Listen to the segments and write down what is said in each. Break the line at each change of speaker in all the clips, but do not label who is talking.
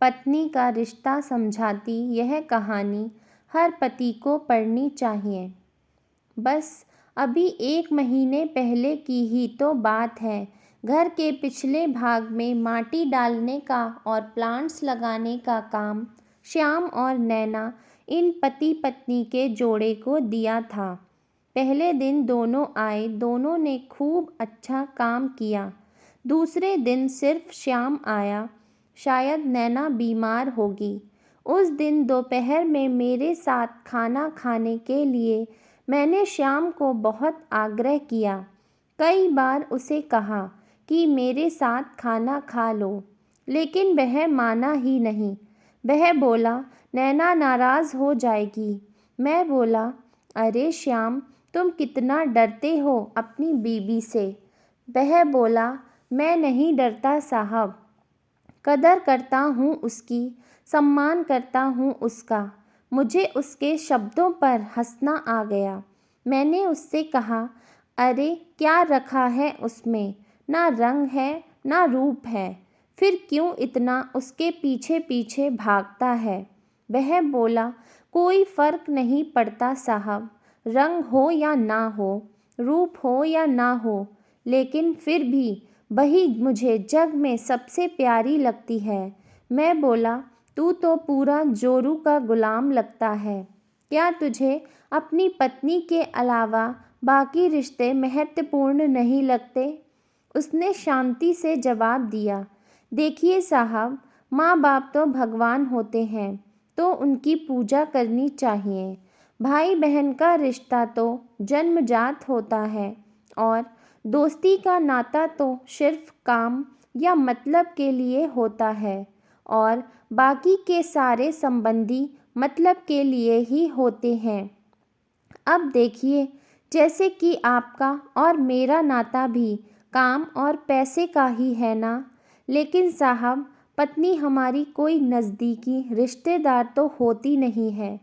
पत्नी का रिश्ता समझाती यह कहानी हर पति को पढ़नी चाहिए। बस अभी 1 महीने पहले की ही तो बात है। घर के पिछले भाग में माटी डालने का और प्लांट्स लगाने का काम श्याम और नैना इन पति पत्नी के जोड़े को दिया था। पहले दिन दोनों आए, दोनों ने खूब अच्छा काम किया। दूसरे दिन सिर्फ श्याम आया, शायद नैना बीमार होगी। उस दिन दोपहर में मेरे साथ खाना खाने के लिए मैंने श्याम को बहुत आग्रह किया। कई बार उसे कहा कि मेरे साथ खाना खा लो, लेकिन वह माना ही नहीं। वह बोला नैना नाराज़ हो जाएगी। मैं बोला अरे श्याम, तुम कितना डरते हो अपनी बीवी से। वह बोला मैं नहीं डरता साहब, कदर करता हूँ उसकी, सम्मान करता हूँ उसका। मुझे उसके शब्दों पर हंसना आ गया। मैंने उससे कहा अरे क्या रखा है उसमें, ना रंग है ना रूप है, फिर क्यों इतना उसके पीछे पीछे भागता है। वह बोला कोई फ़र्क नहीं पड़ता साहब, रंग हो या ना हो, रूप हो या ना हो, लेकिन फिर भी वही मुझे जग में सबसे प्यारी लगती है। मैं बोला तू तो पूरा जोरू का गुलाम लगता है। क्या तुझे अपनी पत्नी के अलावा बाकी रिश्ते महत्वपूर्ण नहीं लगते? उसने शांति से जवाब दिया देखिए साहब, माँ बाप तो भगवान होते हैं, तो उनकी पूजा करनी चाहिए। भाई बहन का रिश्ता तो जन्मजात होता है और दोस्ती का नाता तो सिर्फ काम या मतलब के लिए होता है और बाकी के सारे संबंधी मतलब के लिए ही होते हैं। अब देखिए, जैसे कि आपका और मेरा नाता भी काम और पैसे का ही है ना, लेकिन साहब पत्नी हमारी कोई नज़दीकी रिश्तेदार तो होती नहीं है।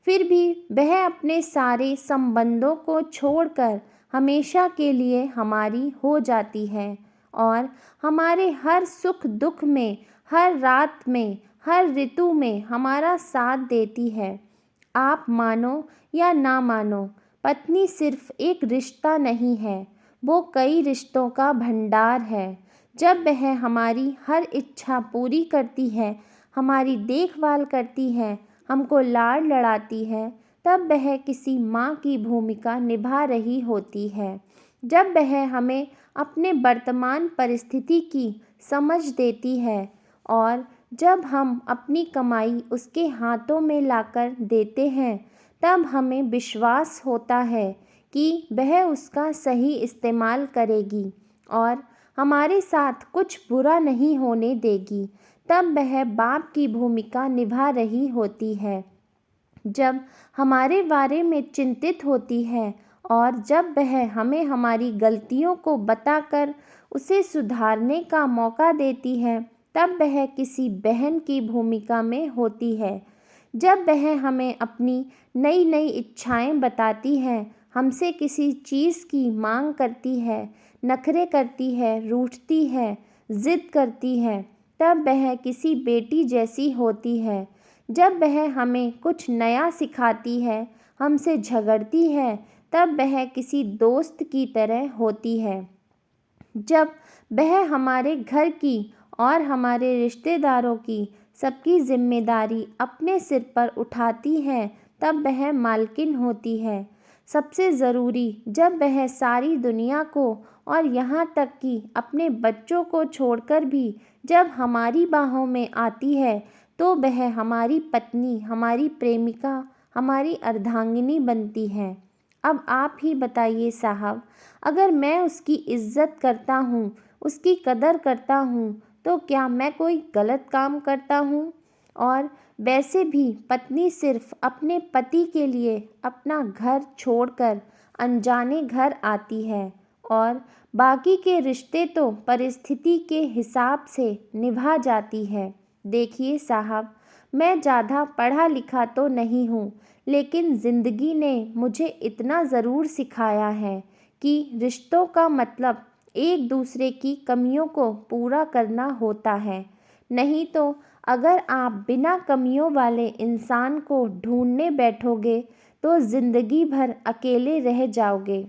फिर भी वह अपने सारे संबंधों को छोड़कर हमेशा के लिए हमारी हो जाती है और हमारे हर सुख दुख में, हर रात में, हर ऋतु में हमारा साथ देती है। आप मानो या ना मानो, पत्नी सिर्फ एक रिश्ता नहीं है, वो कई रिश्तों का भंडार है। जब वह हमारी हर इच्छा पूरी करती है, हमारी देखभाल करती है, हमको लाड़ लड़ाती है, तब वह किसी माँ की भूमिका निभा रही होती है। जब वह हमें अपने वर्तमान परिस्थिति की समझ देती है और जब हम अपनी कमाई उसके हाथों में लाकर देते हैं, तब हमें विश्वास होता है कि वह उसका सही इस्तेमाल करेगी और हमारे साथ कुछ बुरा नहीं होने देगी। तब वह बाप की भूमिका निभा रही होती है। जब हमारे बारे में चिंतित होती है और जब वह हमें हमारी गलतियों को बताकर उसे सुधारने का मौका देती है, तब वह किसी बहन की भूमिका में होती है। जब वह हमें अपनी नई नई इच्छाएं बताती है, हमसे किसी चीज़ की मांग करती है, नखरे करती है, रूठती है, ज़िद करती है, तब वह किसी बेटी जैसी होती है। जब वह हमें कुछ नया सिखाती है, हमसे झगड़ती है, तब वह किसी दोस्त की तरह होती है। जब वह हमारे घर की और हमारे रिश्तेदारों की सबकी जिम्मेदारी अपने सिर पर उठाती है, तब वह मालकिन होती है। सबसे ज़रूरी, जब वह सारी दुनिया को और यहाँ तक कि अपने बच्चों को छोड़कर भी जब हमारी बाहों में आती है, तो वह हमारी पत्नी, हमारी प्रेमिका, हमारी अर्धांगिनी बनती है। अब आप ही बताइए साहब, अगर मैं उसकी इज़्ज़त करता हूँ, उसकी कदर करता हूँ, तो क्या मैं कोई गलत काम करता हूँ? और वैसे भी पत्नी सिर्फ अपने पति के लिए अपना घर छोड़कर अनजाने घर आती है और बाकी के रिश्ते तो परिस्थिति के हिसाब से निभा जाती है। देखिए साहब, मैं ज़्यादा पढ़ा लिखा तो नहीं हूँ, लेकिन ज़िंदगी ने मुझे इतना ज़रूर सिखाया है कि रिश्तों का मतलब एक दूसरे की कमियों को पूरा करना होता है। नहीं तो अगर आप बिना कमियों वाले इंसान को ढूंढने बैठोगे तो ज़िंदगी भर अकेले रह जाओगे।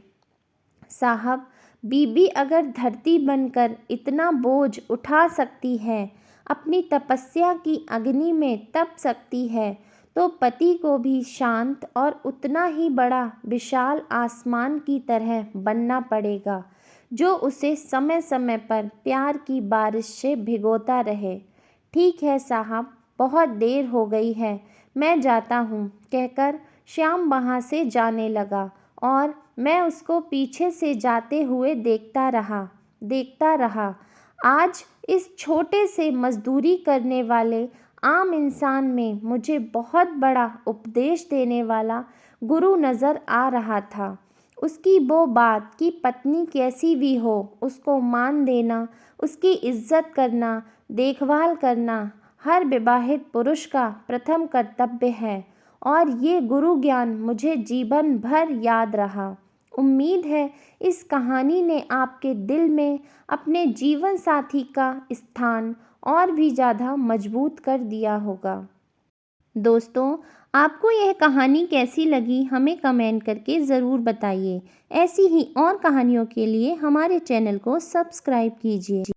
साहब, बीबी अगर धरती बनकर इतना बोझ उठा सकती है, अपनी तपस्या की अग्नि में तप सकती है, तो पति को भी शांत और उतना ही बड़ा विशाल आसमान की तरह बनना पड़ेगा, जो उसे समय समय पर प्यार की बारिश से भिगोता रहे। ठीक है साहब, बहुत देर हो गई है, मैं जाता हूँ, कहकर श्याम वहाँ से जाने लगा और मैं उसको पीछे से जाते हुए देखता रहा। आज इस छोटे से मजदूरी करने वाले आम इंसान में मुझे बहुत बड़ा उपदेश देने वाला गुरु नज़र आ रहा था। उसकी वो बात कि पत्नी कैसी भी हो उसको मान देना, उसकी इज्जत करना, देखभाल करना हर विवाहित पुरुष का प्रथम कर्तव्य है, और ये गुरु ज्ञान मुझे जीवन भर याद रहा। उम्मीद है इस कहानी ने आपके दिल में अपने जीवन साथी का स्थान और भी ज़्यादा मजबूत कर दिया होगा। दोस्तों, आपको यह कहानी कैसी लगी हमें कमेंट करके ज़रूर बताइए। ऐसी ही और कहानियों के लिए हमारे चैनल को सब्सक्राइब कीजिए।